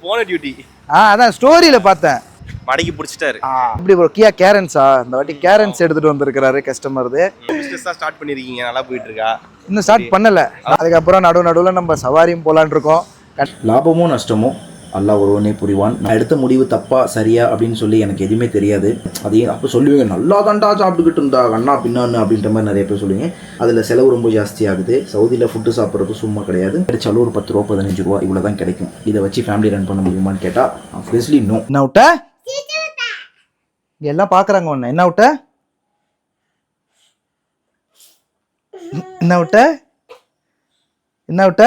போன டியூட்டி. அதான் ஸ்டோரியில பார்த்தேன். மடக்கி பிடிச்சிட்டாரு. இப்படி ஒரு கியா கேரன்ஸா இந்த வாட்டி கேரன்ஸ் எடுத்துட்டு வந்திருக்காரு கஸ்டமர்து. பிசினஸ் தான் ஸ்டார்ட் பண்ணிருக்கீங்க, நல்லா போயிட்டு இருக்கா? இன்னும் ஸ்டார்ட் பண்ணல. அதுக்கப்புறம் நடுவில் நம்ம சவாரியும் போலான் இருக்கோம். லாபமோ நஷ்டமோ அல்லாஹ் ஒருவனே புரிவான். நான் எடுத்த முடிவு தப்பா சரியா அப்படின்னு சொல்லி எனக்கு எதுவுமே தெரியாது. அதையும் அப்போ சொல்லுவீங்க, நல்லா தாண்டா சாப்பிட்டுக்கிட்டு இருந்தா அண்ணா பின்னான்னு அப்படின்ற மாதிரி நிறைய பேர் சொல்லுவீங்க. அதில் செலவு ரொம்ப ஜாஸ்தி ஆகுது. சவுதியில் ஃபுட்டு சாப்பிட்றது சும்மா கிடையாது. கிடைச்சாலும் ஒரு 10 ரூபா 15 ரூபா இவ்வளோ தான் கிடைக்கும். இதை வச்சு ஃபேமிலி ரன் பண்ண முடியுமான்னு கேட்டால் ஆப்வியஸ்லி நோ. என்ன விட்ட எல்லாம் பார்க்குறாங்க ஒன்று. என்ன விட்ட என்ன விட்ட என்ன விட்ட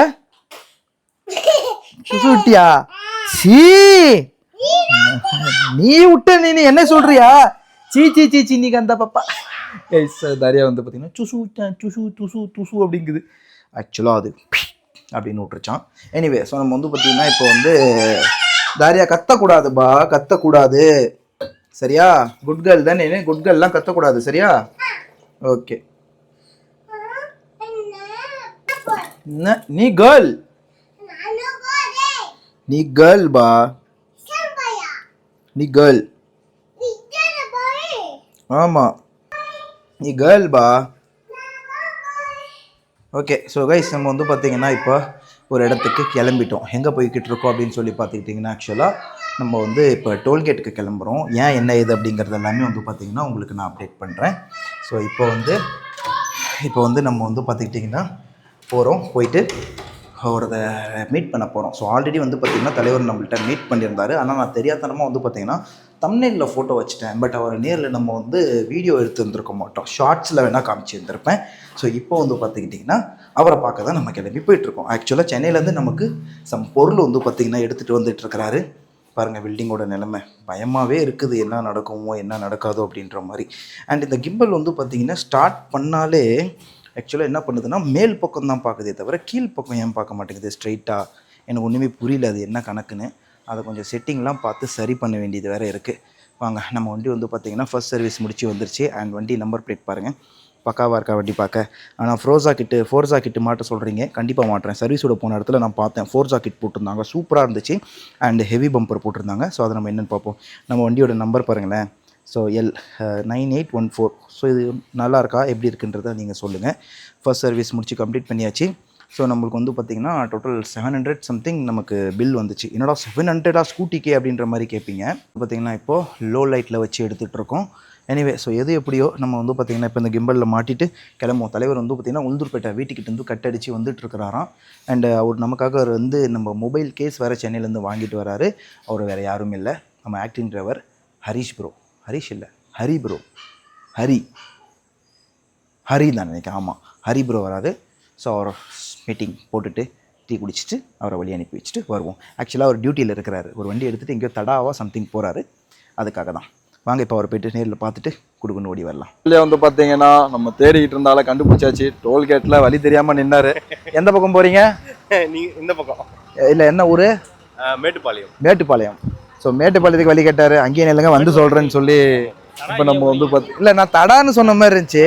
விட்டியா? சீ நீ விட்ட நீ என்ன சொல்றியா? சீ சீ சீ சீ நீங்க அந்த பாப்பா தாரியா வந்து பார்த்தீங்கன்னா சுசு சுசு துசு துசு அப்படிங்குது. ஆக்சுவலாக அது அப்படின்னு விட்டுருச்சான். எனிவே ஸோ நம்ம வந்து பார்த்தீங்கன்னா இப்போ வந்து தாரியா கத்தக்கூடாதுப்பா, கத்தக்கூடாது சரியா? குட் கேர்ள் தானே, குட் கேர்ள்லாம் கத்தக்கூடாது சரியா? ஓகே. நீ கேர்ள், நீ கேர்ள் பா, நீ கேர்ள். ஆமா நீ கேர்ள் பா. ஓகே ஸோ கைஸ் நம்ம வந்து பார்த்தீங்கன்னா இப்போ ஒரு இடத்துக்கு கிளம்பிட்டோம். எங்கே போய்கிட்டு இருக்கோம் அப்படின்னு சொல்லி பார்த்துக்கிட்டிங்கன்னா ஆக்சுவலாக நம்ம வந்து இப்போ டோல்கேட்டுக்கு கிளம்புறோம். ஏன் என்ன இது அப்படிங்கிறது எல்லாமே வந்து பார்த்திங்கன்னா உங்களுக்கு நான் அப்டேட் பண்ணுறேன். ஸோ இப்போ வந்து நம்ம வந்து பார்த்துக்கிட்டிங்கன்னா போயிட்டு ஒரு மீட் பண்ண போகிறோம். ஸோ ஆல்ரெடி வந்து பார்த்திங்கன்னா தலைவர் நம்மள்கிட்ட மீட் பண்ணியிருந்தார். ஆனால் நான் தெரியாதனமாக வந்து பார்த்திங்கன்னா தம்ப்நெயிலில் ஃபோட்டோ வச்சுட்டேன். பட் அவர் நேரில் நம்ம வந்து வீடியோ எடுத்துருந்துருக்க மாட்டோம், ஷார்ட்ஸில் வேணால் காமிச்சிருந்திருப்பேன். ஸோ இப்போ வந்து பார்த்துக்கிட்டிங்கன்னா அவரை பார்க்க தான் நம்ம கிளம்பி போயிட்டுருக்கோம். ஆக்சுவலாக சென்னையிலேருந்து நமக்கு சம் பொருள் வந்து பார்த்திங்கன்னா எடுத்துகிட்டு வந்துட்டுருக்கிறாரு. பாருங்கள் பில்டிங்கோட நிலைமை பயமாகவே இருக்குது, என்ன நடக்குமோ என்ன நடக்காதோ அப்படின்ற மாதிரி. அண்ட் இந்த கிம்பல் வந்து பார்த்திங்கன்னா ஸ்டார்ட் பண்ணாலே ஆக்சுவலாக என்ன பண்ணுதுன்னா மேல் பக்கம் தான் பார்க்குதே தவிர கீழ் பக்கம் ஏன் பார்க்க மாட்டேங்குது ஸ்ட்ரைட்டாக. எனக்கு ஒன்றுமே புரியல அது என்ன கணக்குன்னு. அதை கொஞ்சம் செட்டிங்லாம் பார்த்து சரி பண்ண வேண்டியது வேறு இருக்குது. வாங்க நம்ம வண்டி வந்து பார்த்திங்கன்னா ஃபர்ஸ்ட் சர்வீஸ் முடிச்சு வந்துருச்சு. அண்ட் வண்டி நம்பர் பிளேட் பாருங்கள், பக்காவாக இருக்கா வண்டி பார்க்க. ஆனால் ஃபோர்ஸா கிட்டு மாட்ட சொல்கிறீங்க, கண்டிப்பாக மாட்டுறேன். சர்வீஸோட போன இடத்துல நான் பார்த்தேன் ஃபோர்ஸா கிட் போட்டிருந்தாங்க, சூப்பராக இருந்துச்சு. அண்ட் ஹெவி பம்பர் போட்டிருந்தாங்க. ஸோ அதை நம்ம என்னென்னு பார்ப்போம். நம்ம வண்டியோட நம்பர் பாருங்களேன். So L9814. ஸோ இது நல்லா இருக்கா எப்படி இருக்குன்றதை நீங்கள் சொல்லுங்கள். ஃபர்ஸ்ட் சர்வீஸ் முடிச்சு கம்ப்ளீட் பண்ணியாச்சு. ஸோ நம்மளுக்கு வந்து பார்த்திங்கன்னா டோட்டல் 700 சம்திங் நமக்கு பில் வந்துச்சு. என்னடா 700 ஸ்கூட்டிக்கே அப்படின்ற மாதிரி கேட்பீங்க. பார்த்திங்கன்னா இப்போது லோ லைட்டில் வச்சு எடுத்துகிட்ருக்கோம். எனிவே ஸோ எது எப்படியோ நம்ம வந்து பார்த்திங்கன்னா இப்போ இந்த கிம்பலில் மாட்டிட்டு கிளம்புவோம். தலைவர் வந்து பார்த்திங்கன்னா உளுந்தூர்பேட்டை வீட்டுக்கிட்ட வந்து கட்டடிச்சு வந்துட்டுருக்கிறாராம். அண்டு அவர் நமக்காக வந்து நம்ம மொபைல் கேஸ் வேறு சென்னையிலேருந்து வாங்கிட்டு வராரு. அவர் வேறு யாரும் இல்லை, நம்ம acting driver Harish bro. Harish இல்லை, ஹரி ப்ரோ. ஹரி தான் நினைக்கிறேன். ஆமாம், ஹரி ப்ரோ வராது. ஸோ அவர் மீட்டிங் போட்டுட்டு டீ குடிச்சிட்டு அவரை வழி அனுப்பி வச்சுட்டு வருவோம். ஆக்சுவலாக அவர் டியூட்டியில் இருக்கிறாரு. ஒரு வண்டி எடுத்துகிட்டு எங்கேயோ தடாவாக சம்திங் போகிறாரு, அதுக்காக தான். வாங்க இப்போ அவர் போய்ட்டு நேரில் பார்த்துட்டு குடுக்குன்னு ஓடி வரலாம். இல்லையா வந்து பார்த்தீங்கன்னா நம்ம தேடிக்கிட்டு இருந்தாலும் கண்டுபிடிச்சாச்சு. டோல்கேட்டில் வழி தெரியாமல் நின்னார். எந்த பக்கம் போகிறீங்க? நீங்கள் இந்த பக்கம். இல்லை என்ன ஊர்? மேட்டுப்பாளையம். ஸோ மேட்டுப்பாளையத்துக்கு வழி கேட்டார். அங்கேயே நில்லுங்க வந்து சொல்கிறேன்னு சொல்லி இப்போ நம்ம வந்து இல்லை நான் தடான்னு சொன்ன மாதிரி இருந்துச்சு.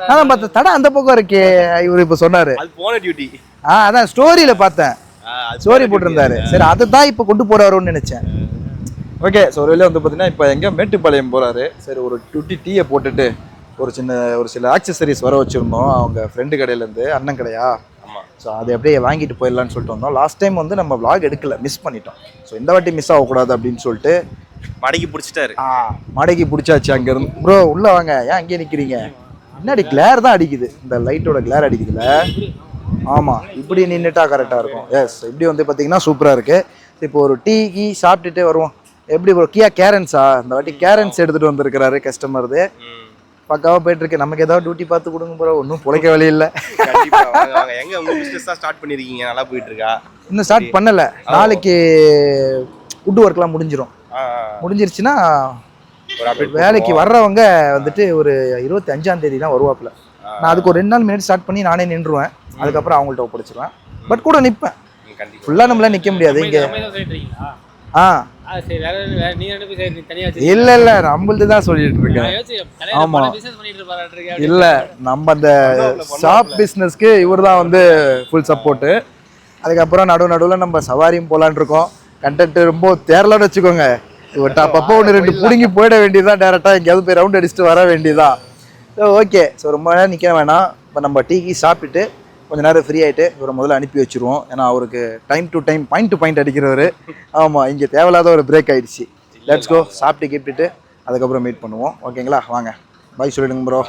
அதான் பார்த்தேன் தடா அந்த பக்கம் இருக்கே இவர் இப்போ சொன்னார். போன டியூட்டி. அதான் ஸ்டோரியில் பார்த்தேன், ஸ்டோரி போட்டிருந்தாரு. சரி அதை தான் இப்போ கொண்டு போகிறாருன்னு நினச்சேன். ஓகே ஸோ ஒரு வேலையை வந்து பார்த்தீங்கன்னா இப்போ எங்கே மேட்டுப்பாளையம் போகிறாரு. சரி ஒரு டீயை போட்டுட்டு ஒரு சில ஆக்சசரிஸ் வர வச்சுருந்தோம் அவங்க ஃப்ரெண்டு கடையிலேருந்து, அண்ணன் கடையா. ஸோ அதை அப்படியே வாங்கிட்டு போயிடலான்னு சொல்லிட்டு வந்தோம். லாஸ்ட் டைம் வந்து நம்ம விளாக் எடுக்கல, மிஸ் பண்ணிட்டோம். ஸோ இந்த வாட்டி மிஸ் ஆகக்கூடாது அப்படின்னு சொல்லிட்டு மடக்கி பிடிச்சிட்டாரு. மடக்கி பிடிச்சாச்சு. அங்கேருந்து ப்ரோ உள்ளே வாங்க, ஏன் அங்கேயே நிற்கிறீங்க? முன்னாடி கிளேர் தான் அடிக்குது, இந்த லைட்டோட கிளேர் அடிக்குதுல்ல. ஆமாம் இப்படி நின்றுட்டா கரெக்டாக இருக்கும். எஸ் இப்படி வந்து பார்த்தீங்கன்னா சூப்பராக இருக்குது. இப்போ ஒரு டீ சாப்பிட்டுட்டு வருவோம். எப்படி ப்ரோ கியா கேரன்ஸா இந்த வாட்டி கேரன்ஸ் எடுத்துகிட்டு வந்திருக்கிறாரு கஸ்டமர்து. பக்காவாக போயிட்டுருக்கு. நமக்கு ஏதாவது டியூட்டி பார்த்து கொடுங்க ப்ரோ, ஒன்றும் பிழைக்க வழி இல்லை. எங்கே உங்கள் பிஸ்னஸ் தான் ஸ்டார்ட் பண்ணியிருக்கீங்க, நல்லா போயிட்டுருக்கா? இன்னும் ஸ்டார்ட் பண்ணலை. நாளைக்கு வுட் ஒர்க்லாம் முடிஞ்சிருச்சுன்னா வேலைக்கு வர்றவங்க வந்துட்டு ஒரு 25ஆம் தேதி தான் வருவாப்புல. நான் அதுக்கு ஒரு 2 நாள் முன்னாடி ஸ்டார்ட் பண்ணி நானே நின்றுவேன். அதுக்கப்புறம் அவங்கள்ட்ட ஒப்படைச்சிருவேன். பட் கூட நிற்பேன், ஃபுல்லாக நம்மளால நிற்க முடியாது இங்கே. இல்ல இல்ல நம்மள்து தான் சொல்லிட்டு இருக்கேன். ஆமா இல்ல நம்ம அந்த ஷாப் பிசினஸ்க்கு இவர் தான் வந்து ஃபுல் சப்போர்ட். அதுக்கப்புறம் நடுவில் நம்ம சவாரியும் போகலான் இருக்கோம். கண்டென்ட் ரொம்ப தேரலான்னு வச்சுக்கோங்க. அப்பப்போ ஒன்று 2 பிடிங்கி போயிட வேண்டியதான், டேரெக்டாக எங்கேயாவது போய் ரவுண்ட் அடிச்சுட்டு வர வேண்டியதான். ஓகே, ஸோ ரொம்ப நேரம் நிற்க வேணாம். இப்போ நம்ம டீக்கு சாப்பிட்டுட்டு கொஞ்சம் நேரம் ஃப்ரீ ஆகிட்டு இவரை முதல்ல அனுப்பி வச்சுருவோம். ஏன்னா அவருக்கு time to time point to point அடிக்கிறவர். ஆமாம், இங்கே தேவையில்லாத ஒரு பிரேக் ஆகிடுச்சு. லெட்ஸ் கோ, சாப்பிட்டு கிப்பிட்டு அதுக்கப்புறம் மீட் பண்ணுவோம். ஓகேங்களா? வாங்க பாய் சொல்லிடுங்க ப்ரோ.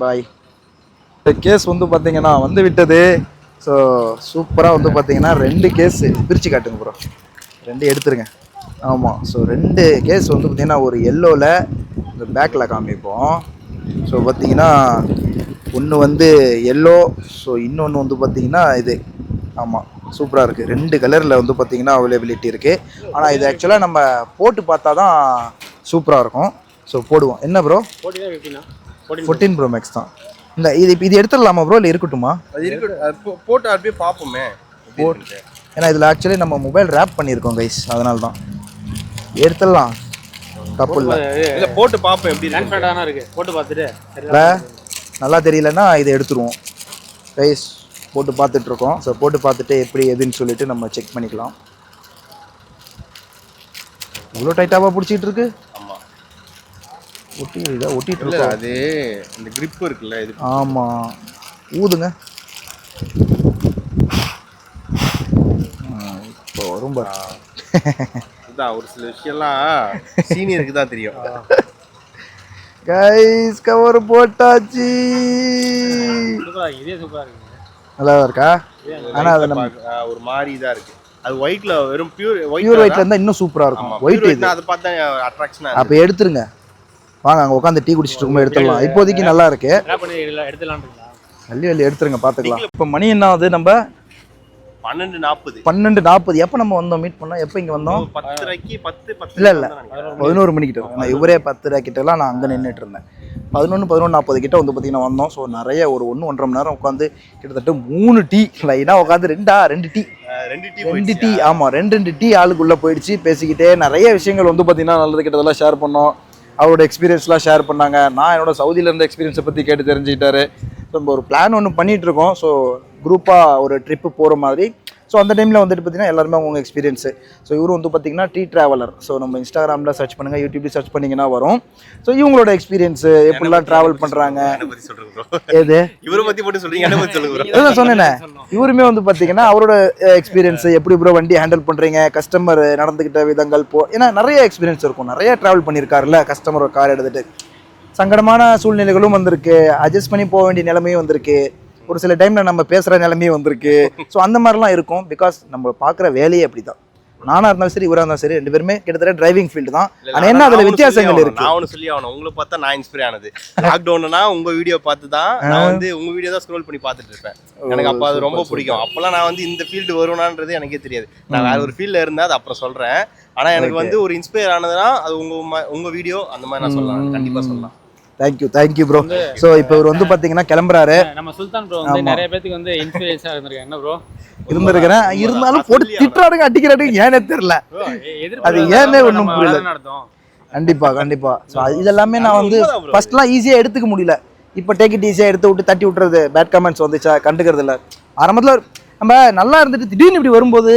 பாய். இந்த கேஸ் வந்து பார்த்தீங்கன்னா வந்து விட்டது. ஸோ சூப்பராக வந்து பார்த்தீங்கன்னா 2 கேஸ் பிரித்து காட்டுங்க ப்ரோ. 2 எடுத்துருங்க. ஆமாம், ஸோ 2 கேஸ் வந்து பார்த்தீங்கன்னா ஒரு எல்லோவில் இந்த பேக்கில் காமிப்போம். ஸோ பார்த்தீங்கன்னா ஒன்று வந்து எல்லோ, ஸோ இன்னொன்று வந்து பார்த்தீங்கன்னா இது. ஆமாம், சூப்பராக இருக்குது. 2 கலரில் வந்து பார்த்தீங்கன்னா அவைலபிலிட்டி இருக்குது. ஆனால் இது ஆக்சுவலாக நம்ம போட்டு பார்த்தா தான் சூப்பராக இருக்கும். ஸோ போடுவோம். என்ன ப்ரோ? 14 ப்ரோ மேக்ஸ் தான். இல்லை இது எடுத்துடலாமா ப்ரோ, இல்லை இருக்கட்டுமா? அது இருக்கு, போட்டு அப்படியே பார்ப்போமே. ஏன்னா இதில் ஆக்சுவலி நம்ம மொபைல் ரேப் பண்ணியிருக்கோம் கைஸ், அதனால தான். எடுத்துடலாம், தப்பு இல்லை. போட்டு பார்ப்போம் எப்படி இருக்கு. போட்டு பார்த்துட்டு நல்லா தெரியலன்னா இதை எடுத்துருவோம் கைஸ். போட்டு பார்த்துட்ருக்கோம். ஸோ போட்டு பார்த்துட்டு எப்படி எதுன்னு சொல்லிட்டு நம்ம செக் பண்ணிக்கலாம். இவ்வளோ டைட்டாக பிடிச்சிட்டு இருக்கு. ஆமாம், ஒட்டிட்டு இல்லை இருக்கு. அது இந்த கிரிப் இருக்குல்ல இது. ஆமாம், ஊதுங்க. இப்போ வரும் ஒரு சில விஷயம்லாம் சீனியருக்கு தான் தெரியும். கைஸ் கவர் போட்டாச்சு. இதே சூப்பரா இருக்கு. நல்லா இருக்கா? ஆனா அது நம்ம ஒரு மாதிரி இதா இருக்கு. அது ஒயிட்ல வெறும் பியூர் ஒயிட்ல இருந்தா இன்னும் சூப்பரா இருக்கும். ஒயிட் இது அத பார்த்தா அட்ராக்ஷனா. அப்ப எடுத்துருங்க. வாங்க அங்க உட்கார்ந்து டீ குடிச்சிட்டு இருக்கும்போது எடுத்துடலாம். இப்போதைக்கு நல்லா இருக்கு. எடுத்துலாம்ன்றீங்களா? அள்ளி எடுத்துருங்க, பாத்துக்கலாம். இப்ப மணி என்ன ஆகுது? நம்ம 12:40. எப்போ நம்ம வந்தோம் மீட் பண்ணோம்? எப்போ இங்கே வந்தோம்? 10:30 இல்லை 11 மணிக்கிட்ட. நான் இவரே 10:30 கிட்டலாம் நான் அங்கே நின்றுட்டு இருந்தேன். 11:40 கிட்ட வந்து பார்த்தீங்கன்னா வந்தோம். ஸோ நிறைய ஒரு 1-1.5 மணி நேரம் உட்காந்து கிட்டத்தட்ட 3 டீ லைனாக உட்காந்து 2 டீ ஆமாம் 2 டீ ஆளுக்குள்ளே போயிடுச்சு. பேசிக்கிட்டே நிறைய விஷயங்கள் வந்து பார்த்தீங்கன்னா நல்லது கிட்டதெல்லாம் ஷேர் பண்ணோம். அவரோட எக்ஸ்பீரியன்ஸ்லாம் ஷேர் பண்ணாங்க. நான் என்னோட சவுதியில் இருந்த எக்ஸ்பீரியன்ஸை பற்றி கேட்டு தெரிஞ்சுக்கிட்டாரு. ஸோ நம்ம ஒரு பிளான் ஒன்று பண்ணிகிட்ருக்கோம். ஸோ குரூப்பாக ஒரு ட்ரிப்பு போகிற மாதிரி. ஸோ அந்த டைமில் வந்துட்டு பார்த்தீங்கன்னா எல்லாருமே அவங்க எக்ஸ்பீரியன்ஸு. ஸோ இவரும் வந்து பார்த்தீங்கன்னா டீ ட்ராவலர். ஸோ நம்ம இன்ஸ்டாகிராமில் சர்ச் பண்ணுங்கள், யூடியூப்ல சர்ச் பண்ணிங்கன்னா வரும். ஸோ இவங்களோட எக்ஸ்பீரியன்ஸு எப்படிலாம் ட்ராவல் பண்ணுறாங்க. எது இவரை பற்றி போட்டு சொல்கிறீங்க, என்ன பற்றி சொல்லுங்க. நான் சொன்னேனே, இவருமே வந்து பார்த்தீங்கன்னா அவரோட எக்ஸ்பீரியன்ஸு எப்படி ப்ரோ வண்டி ஹேண்டில் பண்ணுறீங்க, கஸ்டமர் நடந்துக்கிட்ட விதங்கள் ஏன்னா நிறைய எக்ஸ்பீரியன்ஸ் இருக்கும். நிறைய ட்ராவல் பண்ணியிருக்காருல்ல. கஸ்டமர் கார் எடுத்துகிட்டு சங்கடமான சூழ்நிலைகளும் வந்திருக்கு, அட்ஜஸ்ட் பண்ணி போக வேண்டிய நிலைமையும் வந்திருக்கு, ஒரு சில டைமில் நம்ம பேசுகிற நிலைமையும் வந்திருக்கு. ஸோ அந்த மாதிரிலாம் இருக்கும். பிகாஸ் நம்ம பார்க்குற வேலையே அப்படி தான். நானாக இருந்தாலும் சரி, இவராக இருந்தாலும் சரி, 2 பேருமே கிட்டத்தட்ட டிரைவிங் ஃபீல்டு தான். ஆனால் என்ன அதில் வித்தியாசங்கள் இருக்கு. நான் ஒன்று சொல்லி ஆகணும். உங்களை பார்த்தா நான் இன்ஸ்பைர் ஆனது லாக்டவுன்னா உங்கள் வீடியோ பார்த்து தான். நான் வந்து உங்கள் வீடியோ தான் ஸ்க்ரோல் பண்ணி பார்த்துட்டு இருப்பேன். எனக்கு அப்போ அது ரொம்ப பிடிக்கும். அப்போல்லாம் நான் வந்து இந்த ஃபீல்டு வருவேனான்றது எனக்கே தெரியாது. நான் வேற ஒரு ஃபீல்டில் இருந்தேன், அது அப்புறம் சொல்கிறேன். ஆனால் எனக்கு வந்து ஒரு இன்ஸ்பைர் ஆனதுன்னா அது உங்கள் வீடியோ அந்த மாதிரி நான் சொல்லலாம், கண்டிப்பாக சொல்லலாம். Thank you bro. ஸோ இப்போ இவர் வந்து பார்த்தீங்கன்னா கிளம்புறாரு. நம்ம சுல்தான் ப்ரோ வந்து நிறைய பேருக்கு வந்து இன்ஸ்பிரேஷனாக இருந்திருக்காங்க. என்ன ப்ரோ இருந்திருக்கிறேன். இருந்தாலும் போட்டு திட்டுறாடுங்க, அடிக்கிறாடுங்க, ஏனே தெரியல. அது ஏன்னே ஒன்றும் புரியல. கண்டிப்பா. ஸோ இதெல்லாமே நான் வந்து ஃபர்ஸ்ட்லாம் ஈஸியாக எடுத்துக்க முடியல. இப்போ டேக் இட் ஈஸியாக எடுத்து விட்டு தட்டி விட்டுறது. பேட் கமெண்ட்ஸ் வந்துச்சா கண்டுக்கிறது இல்லை. ஆரம்பத்தில் நம்ம நல்லா இருந்துட்டு திடீர்னு இப்படி வரும்போது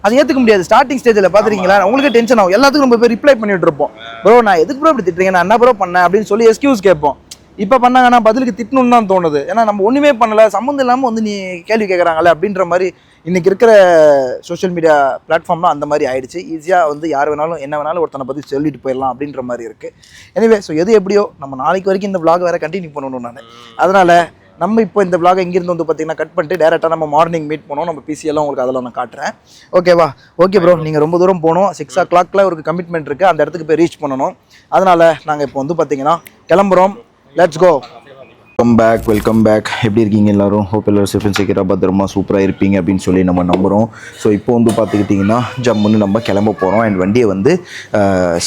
அதை ஏற்றுக்க முடியாது. ஸ்டார்டிங் ஸ்டேஜில் பார்த்துருக்கீங்களா, உங்களுக்கு டென்ஷன் ஆகும். எல்லாத்துக்கும் நம்ம போய் ரிப்ளை பண்ணிட்டு இருப்போம். ப்ரோ நான் எதுக்கு ப்ரோ இப்படி திட்டுறீங்க, நான் என்ன ப்ரோ பண்ணேன் அப்படின்னு சொல்லி எக்ஸ்கியூஸ் கேட்போம். இப்போ பண்ணாங்கன்னா பதிலுக்கு திட்டணும்னு தான் தோணுது. ஏன்னா நம்ம ஒன்றுமே பண்ணலை, சம்மந்தம் இல்லாமல் வந்து நீ கேள்வி கேட்குறாங்களே அப்படின்ற மாதிரி இன்றைக்கி இருக்கிற சோஷியல் மீடியா பிளாட்ஃபார்ம்லாம் அந்த மாதிரி ஆயிடுச்சு. ஈஸியாக வந்து யார் வேணாலும் என்ன வேணாலும் ஒருத்தனை பற்றி சொல்லிட்டு போயிடலாம் அப்படின்ற மாதிரி இருக்குது. எனிவே ஸோ எது எப்படியோ நம்ம நாளைக்கு வரைக்கும் இந்த vlog வேறு கண்டினியூ பண்ணணும். நான் அதனால் நம்ம இப்போ இந்த vlog இங்கிருந்து வந்து பார்த்தீங்கன்னா கட் பண்ணிட்டு டேரெக்டாக நம்ம மார்னிங் மீட் பண்ணோம். நம்ம பிசியெல்லாம் உங்களுக்கு அதெல்லாம் நான் காட்டுறேன். ஓகேவா? ஓகே ப்ரோ, நீங்கள் ரொம்ப தூரம் போகணும். 6 o'clock ஒரு கமிட்மெண்ட் இருக்குது. அந்த இடத்துக்கு போய் ரீச் பண்ணணும். அதனால் நாங்கள் இப்போ வந்து பார்த்தீங்கன்னா கிளம்புறோம். Let's go. Welcome back. எப்படி இருக்கீங்க எல்லோரும்? ஹோப் எல்லோரும் சேஃப் அண்ட் செக்யூராக பத்திரமா சூப்பராக இருப்பீங்க அப்படின்னு சொல்லி நம்ம நம்புகிறோம். ஸோ இப்போ வந்து பார்த்துக்கிட்டிங்கன்னா ஜம்முன்னு நம்ம கிளம்ப போகிறோம். அண்ட் வண்டியை வந்து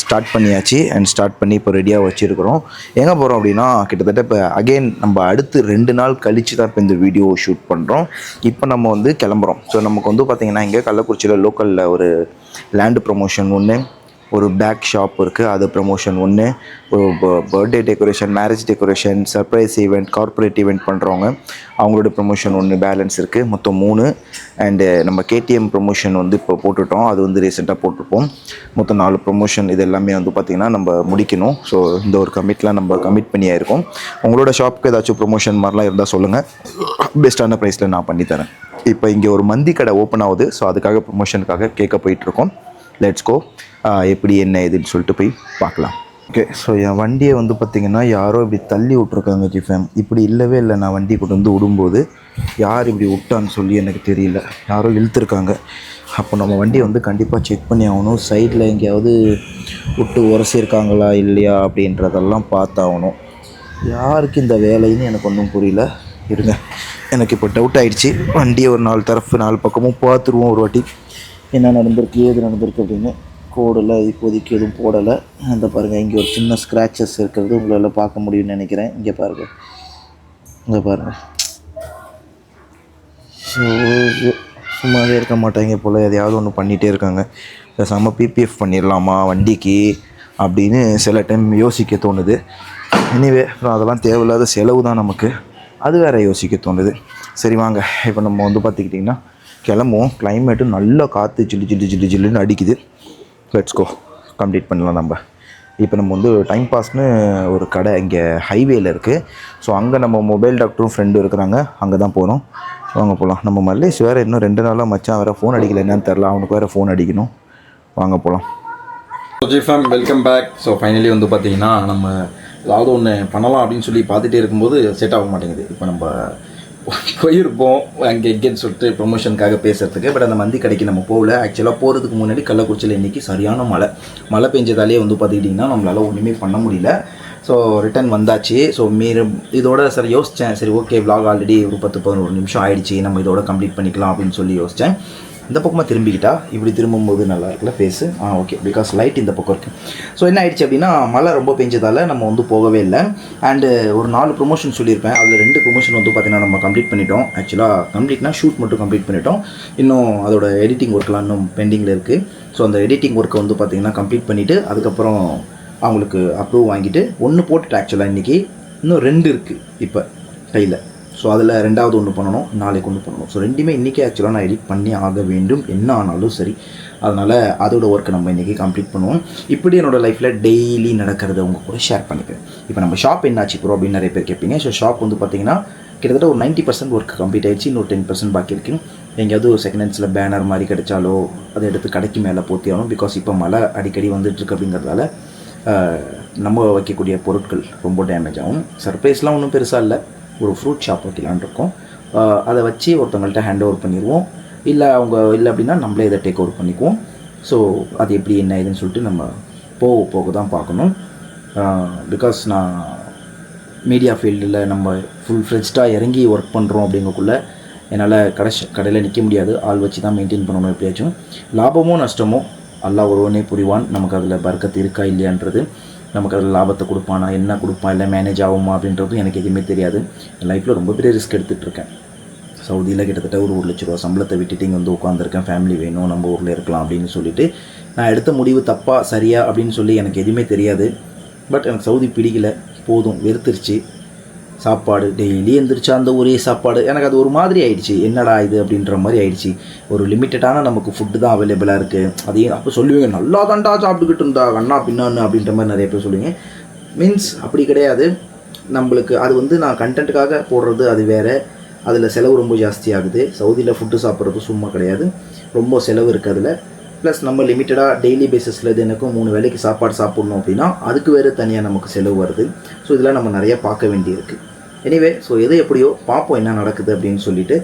ஸ்டார்ட் பண்ணியாச்சு. அண்ட் ஸ்டார்ட் பண்ணி இப்போ ரெடியாக வச்சுருக்கிறோம். எங்கே போகிறோம் அப்படின்னா கிட்டத்தட்ட இப்போ அகெயின் நம்ம அடுத்து 2 நாள் கழித்து தான் இப்போ இந்த வீடியோ ஷூட் பண்ணுறோம். இப்போ நம்ம வந்து கிளம்புறோம். ஸோ நமக்கு வந்து பார்த்திங்கன்னா இங்கே கள்ளக்குறிச்சியில் லோக்கலில் ஒரு லேண்டு ப்ரொமோஷன் ஒன்று, ஒரு பேக் ஷாப் இருக்குது, அது ப்ரமோஷன் ஒன்று, ஒரு birthday decoration, marriage decoration, surprise event, corporate event பண்ணுறவங்க அவங்களோட ப்ரமோஷன் ஒன்று பேலன்ஸ் இருக்குது. மொத்தம் 3. அண்டு நம்ம KTM ப்ரமோஷன் வந்து இப்போ போட்டுட்டோம், அது வந்து ரீசெண்டாக போட்டிருப்போம். மொத்தம் 4 ப்ரமோஷன். இது எல்லாமே வந்து பார்த்திங்கன்னா நம்ம முடிக்கணும். ஸோ இந்த ஒரு கமிட்லாம் நம்ம கமிட் பண்ணியாயிருக்கோம். உங்களோட ஷாப்புக்கு ஏதாச்சும் ப்ரமோஷன் மாதிரிலாம் இருந்தால் சொல்லுங்கள், பெஸ்ட்டான ப்ரைஸில் நான் பண்ணித்தரேன். இப்போ இங்கே ஒரு மந்தி கடை ஓப்பன் ஆகுது. ஸோ அதுக்காக ப்ரமோஷனுக்காக கேட்க போயிட்டுருக்கோம். Let's go. எப்படி என்ன ஏதுன்னு சொல்லிட்டு போய் பார்க்கலாம். ஓகே, ஸோ என் வண்டியை வந்து பார்த்திங்கன்னா யாரோ இப்படி தள்ளி விட்ருக்காங்க ஜிஃபேம். இப்படி இல்லவே இல்லை, நான் வண்டி கொண்டு வந்து விடும்போது யார் இப்படி விட்டான்னு சொல்லி எனக்கு தெரியல, யாரோ இழுத்துருக்காங்க. அப்போ நம்ம வண்டியை வந்து கண்டிப்பாக செக் பண்ணி ஆகணும். சைடில் எங்கேயாவது விட்டு உரசிருக்காங்களா இல்லையா அப்படின்றதெல்லாம் பார்த்தாகணும். யாருக்கு இந்த வேலைன்னு எனக்கு ஒன்றும் புரியல. இருங்க, எனக்கு இப்போ டவுட் ஆகிடுச்சு. வண்டியை ஒரு 4 பக்கமும் பார்த்துருவோம் ஒரு வாட்டி, என்ன நடந்திருக்கு ஏது நடந்திருக்கு அப்படின்னு. கோடில் இப்போதைக்கு எதுவும் போடலை. அந்த பாருங்கள், இங்கே ஒரு சின்ன ஸ்க்ராச்சஸ் இருக்கிறது உங்களால் பார்க்க முடியும்னு நினைக்கிறேன். இங்கே பாருங்கள், இங்கே பாருங்கள். ஸோ சும்மாவே இருக்க மாட்டாங்க போல், எதையாவது ஒன்று பண்ணிகிட்டே இருக்காங்க. பேசாமல் PPF பண்ணிடலாமா வண்டிக்கு அப்படின்னு சில டைம் யோசிக்க தோணுது. எனிவே, அப்புறம் அதெல்லாம் தேவையில்லாத செலவு தான் நமக்கு, அது வேறு யோசிக்க தோணுது. சரி வாங்க, இப்போ நம்ம வந்து பார்த்துக்கிட்டிங்கன்னா கிளம்புவோம். கிளைமேட்டு நல்லா காற்று ஜில்லுன்னு அடிக்குது. லெட்ஸ் கோ, கம்ப்ளீட் பண்ணலாம். இப்போ நம்ம வந்து டைம் பாஸ்னு ஒரு கடை இங்கே ஹைவேயில் இருக்குது. ஸோ அங்கே நம்ம மொபைல் டாக்டரும் ஃப்ரெண்டும் இருக்கிறாங்க, அங்கே தான் போகணும். வாங்க போகலாம். நம்ம மல்லேஷ் வேறு இன்னும் 2 நாளாக மச்சான் வேறு ஃபோன் அடிக்கல, என்னன்னு தெரில, அவனுக்கு வேறு ஃபோன் அடிக்கணும். வாங்க போகலாம். ஜிஃபேம் வெல்கம் பேக். ஸோ ஃபைனலி வந்து பார்த்தீங்கன்னா நம்ம ஏதாவது ஒன்று பண்ணலாம் அப்படின்னு சொல்லி பார்த்துட்டே இருக்கும்போது செட் ஆக மாட்டேங்குது. இப்போ நம்ம போயிருப்போம் அங்கே எங்கேன்னு சொல்லிட்டு ப்ரொமோஷனுக்காக பேசுகிறதுக்கு. பட் அந்த மந்தி கடைக்கு நம்ம போகல. ஆக்சுவலாக போகிறதுக்கு முன்னாடி கள்ளக்குறிச்சியில் இன்றைக்கி சரியான மழை பெஞ்சதாலே வந்து பார்த்துக்கிட்டிங்கன்னா நம்மளால் ஒன்றுமே பண்ண முடியல. ஸோ ரிட்டன் வந்தாச்சு. ஸோ இதோட சரி யோசித்தேன், சரி ஓகே vlog ஆல்ரெடி ஒரு 10-11 நிமிஷம் ஆகிடுச்சு, நம்ம இதோட கம்ப்ளீட் பண்ணிக்கலாம் அப்படின்னு சொல்லி யோசித்தேன். இந்த பக்கமாக திரும்பிக்கிட்டா இப்படி திரும்பும்போது நல்லா இருக்குல்ல ஃபேஸு. ஓகே, பிகாஸ் லைட் இந்த பக்கம் இருக்குது. ஸோ என்ன ஆயிடுச்சு அப்படின்னா, மழை ரொம்ப பெஞ்சதால் நம்ம வந்து போகவே இல்லை. அண்டு ஒரு 4 ப்ரொமோஷன் சொல்லியிருப்பேன், அதில் 2 ப்ரொமோஷன் வந்து பார்த்திங்கன்னா நம்ம கம்ப்ளீட் பண்ணிட்டோம். ஆக்சுவலாக கம்ப்ளீட்னா ஷூட் மட்டும் கம்ப்ளீட் பண்ணிட்டோம். இன்னும் அதோட எடிட்டிங் ஒர்க்லாம் இன்னும் பெண்டிங்கில் இருக்குது. ஸோ அந்த எடிட்டிங் ஒர்க்கை வந்து பார்த்திங்கன்னா கம்ப்ளீட் பண்ணிவிட்டு அதுக்கப்புறம் அவங்களுக்கு அப்ரூவ் வாங்கிட்டு 1 போட்டுட்டு ஆக்சுவலாக இன்றைக்கி இன்னும் 2 இருக்குது இப்போ கையில். ஸோ அதில் 2வது ஒன்று பண்ணணும், நாளைக்கு ஒன்று பண்ணணும். ஸோ 2மே இன்றைக்கி ஆக்சுவலாக நான் எடிட் பண்ணி ஆக வேண்டும், என்ன ஆனாலும் சரி. அதனால் அதோட ஒர்க்கை நம்ம இன்றைக்கி கம்ப்ளீட் பண்ணுவோம். இப்படி என்னோடய லைஃப்பில் டெய்லி நடக்கிறத உங்க கூட ஷேர் பண்ணிக்கிறேன். இப்போ நம்ம ஷாப் என்னாச்சு ப்ரோ அப்படின்னு நிறைய பேர் கேட்பீங்க. ஸோ ஷாப் வந்து பார்த்திங்கன்னா கிட்டத்தட்ட ஒரு 90% ஒர்க் கம்ப்ளீட் ஆகிடுச்சு, இன்னொரு 10% பாக்கி இருக்குது. எங்கேயாவது ஒரு செகண்ட் ஹேண்ட்ஸில் பேனர் மாதிரி கிடைச்சாலோ அதை எடுத்து கடைக்கு மேலே போற்றி ஆகணும். பிகாஸ் இப்போ மழை அடிக்கடி வந்துட்டுருக்கு அப்படிங்கிறதால நம்ம வைக்கக்கூடிய பொருட்கள் ரொம்ப டேமேஜ் ஆகும். சர்ப்ரைஸ்லாம் ஒன்றும் பெருசாக இல்லை, ஒரு ஃப்ரூட் ஷாப் வைக்கலான் இருக்கோம். அதை வச்சு ஒருத்தவங்கள்ட்ட ஹேண்ட் ஓவர் பண்ணிடுவோம். இல்லை அவங்க இல்லை அப்படின்னா நம்மளே இதை டேக் ஓவர் பண்ணிக்குவோம். ஸோ அது எப்படி என்ன ஏதுன்னு சொல்லிட்டு நம்ம போக தான் பார்க்கணும். பிகாஸ் நான் மீடியா ஃபீல்டில் நம்ம ஃபுல் ஃப்ளெஜ்டாக இறங்கி ஒர்க் பண்ணுறோம் அப்படிங்கக்குள்ளே என்னால் கடையில் நிற்க முடியாது, ஆள் வச்சு தான் மெயின்டைன் பண்ணணும். எப்படியாச்சும் லாபமோ நஷ்டமோ அல்லாஹ் ஒருவனே புரிவான். நமக்கு அதில் பர்க்கத்து இருக்கா இல்லையான்றது, நமக்கு அதில் லாபத்தை கொடுப்பானா என்ன கொடுப்பான், இல்லை மேனேஜ் ஆகுமா அப்படின்றதும் எனக்கு எதுவுமே தெரியாது. என் லைஃப்பில் ரொம்ப பெரிய ரிஸ்க் எடுத்துகிட்ருக்கேன். சவுதியில் கிட்டத்தட்ட ஒரு 1 லட்ச ரூபா சம்பளத்தை விட்டுட்டு இங்கே வந்து உட்காந்துருக்கேன். ஃபேமிலி வேணும், நம்ம ஊரில் இருக்கலாம் அப்படின்னு சொல்லிட்டு நான் எடுத்த முடிவு தப்பா சரியா அப்படின்னு சொல்லி எனக்கு எதுவுமே தெரியாது. பட் எனக்கு சவுதி பிடிக்கல, போதும், வெறுத்துருச்சு. சாப்பாடு டெய்லி எந்திரிச்சா அந்த ஒரே சாப்பாடு எனக்கு அது ஒரு மாதிரி ஆயிடுச்சு. என்னடா இது அப்படின்ற மாதிரி ஆயிடுச்சு. ஒரு லிமிட்டடான நமக்கு ஃபுட்டு தான் அவைலபிளாக இருக்குது. அதையும் அப்போ சொல்லுவீங்க, நல்லா தான்டா சாப்பிட்டுக்கிட்டு இருந்தா அண்ணா பின்னான்னு அப்படின்ற மாதிரி நிறைய பேர் சொல்லுவீங்க. மீன்ஸ் அப்படி கிடையாது. நம்மளுக்கு அது வந்து நான் கண்டென்ட்டுக்காக போடுறது அது வேறு. அதில் செலவு ரொம்ப ஜாஸ்தி ஆகுது. சவுதியில் ஃபுட்டு சாப்பிட்றது சும்மா கிடையாது, ரொம்ப செலவு இருக்குது அதில். ப்ளஸ் நம்ம லிமிட்டடாக டெய்லி பேசிஸில் இது எனக்கும் 3 வேளைக்கு சாப்பாடு சாப்பிட்ணும் அப்படின்னா அதுக்கு வேறு தனியாக நமக்கு செலவு வருது. ஸோ இதெல்லாம் நம்ம நிறையா பார்க்க வேண்டியிருக்கு. எனிவே, ஸோ எது எப்படியோ பார்ப்போம் என்ன நடக்குது அப்படின்னு சொல்லிட்டு.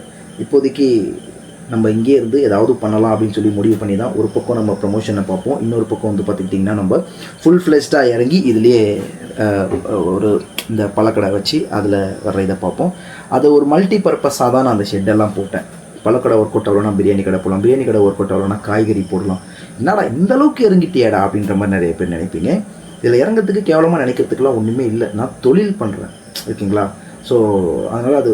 இப்போதைக்கு நம்ம இங்கே இருந்து ஏதாவது பண்ணலாம் அப்படின்னு சொல்லி முடிவு பண்ணி தான் ஒரு பக்கம் நம்ம ப்ரொமோஷனை பார்ப்போம், இன்னொரு பக்கம் வந்து பார்த்துக்கிட்டிங்கன்னா நம்ம ஃபுல் ஃப்ளெஜ்டாக இறங்கி இதுலேயே ஒரு இந்த பழக்கடை வச்சு அதில் வர்ற இதை பார்ப்போம். அதை ஒரு மல்டி பர்பஸாக தான் நான் அந்த ஷெட்டெல்லாம் போட்டேன். பழக்கடை ஒர்க் அவுட் ஆகலன்னா பிரியாணி கடை போடலாம், பிரியாணி கடை ஒர்க் அவுட் ஆகலன்னா காய்கறி போடலாம். என்னடா இந்த அளவுக்கு இறங்கிட்டியாடா அப்படின்ற மாதிரி நிறைய பேர் நினைப்பீங்க. இதில் இறங்கிறதுக்கு கேவலமாக நினைக்கிறதுக்குலாம் ஒன்றுமே இல்லை. நான் தொழில் பண்ணுறேன், ஓகேங்களா? ஸோ அதனால் அது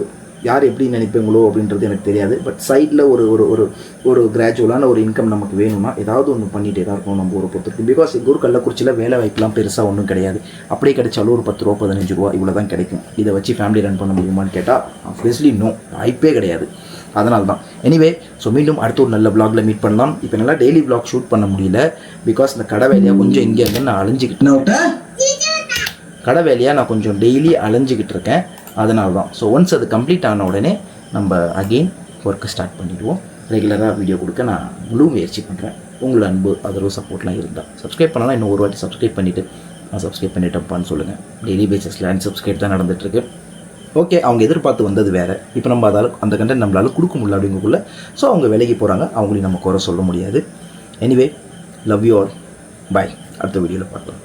யார் எப்படி நினைப்பீங்களோ அப்படின்றது எனக்கு தெரியாது. பட் சைடில் ஒரு ஒரு ஒரு ஒரு கிராஜுவலான ஒரு இன்கம் நமக்கு வேணும்னா ஏதாவது ஒன்று பண்ணிகிட்டே தான் இருக்கணும் நம்ம ஊரை பொறுத்திருக்கு. பிகாஸ் எங்கள் ஊர் கள்ளக்குறிச்சியில் வேலை வாய்ப்புலாம் பெருசாக ஒன்றும் கிடையாது. அப்படியே கிடைச்சாலும் ஒரு 10 ரூபா 15 ரூபா இவ்வளோ தான் கிடைக்கும். இதை வச்சு ஃபேமிலி ரன் பண்ண முடியுமான்னு கேட்டால் ஆப்வியஸ்லி நோ, வாய்ப்பே கிடையாது. அதனால தான் எனிவே ஸோ மீண்டும் அடுத்த ஒரு நல்ல vlogல மீட் பண்ணலாம். இப்போ நல்லா டெய்லி vlog ஷூட் பண்ண முடியல. பிகாஸ் இந்த கடை வேலையாக கொஞ்சம் இங்கே இங்கே நான் கொஞ்சம் டெய்லி அலைஞ்சிக்கிட்டு இருக்கேன். அதனால தான் ஸோ ஒன்ஸ் அது கம்ப்ளீட் ஆன உடனே நம்ம அகெயின் ஒர்க்கை ஸ்டார்ட் பண்ணிவிடுவோம். ரெகுலராக வீடியோ கொடுக்க நான் முழு முயற்சி பண்ணுறேன். உங்களோட அன்பு ஆதரவு சப்போர்ட்லாம் இருந்தால் சப்ஸ்கிரைப் பண்ணலாம். இன்னும் ஒரு வாட்டி சப்ஸ்கிரைப் பண்ணிவிட்டு நான் சப்ஸ்கிரைப் பண்ணிட்டப்பான்னு சொல்லுங்கள். டெய்லி பேசிஸில் அன்சப்ஸ்கிரைப் தான் நடந்துகிட்ருக்கு. ஓகே, அவங்க எதிர்பார்த்து வந்தது வேறு. இப்போ நம்ம அந்த கண்டென்ட் நம்மளால் கொடுக்க முடியல அப்படிங்கக்குள்ள ஸோ அவங்க விலகி போகிறாங்க. அவங்களையும் நம்ம குறை சொல்ல முடியாது. எனிவே லவ் யூ ஆல், பாய். அடுத்த வீடியோவில் பார்க்கலாம்.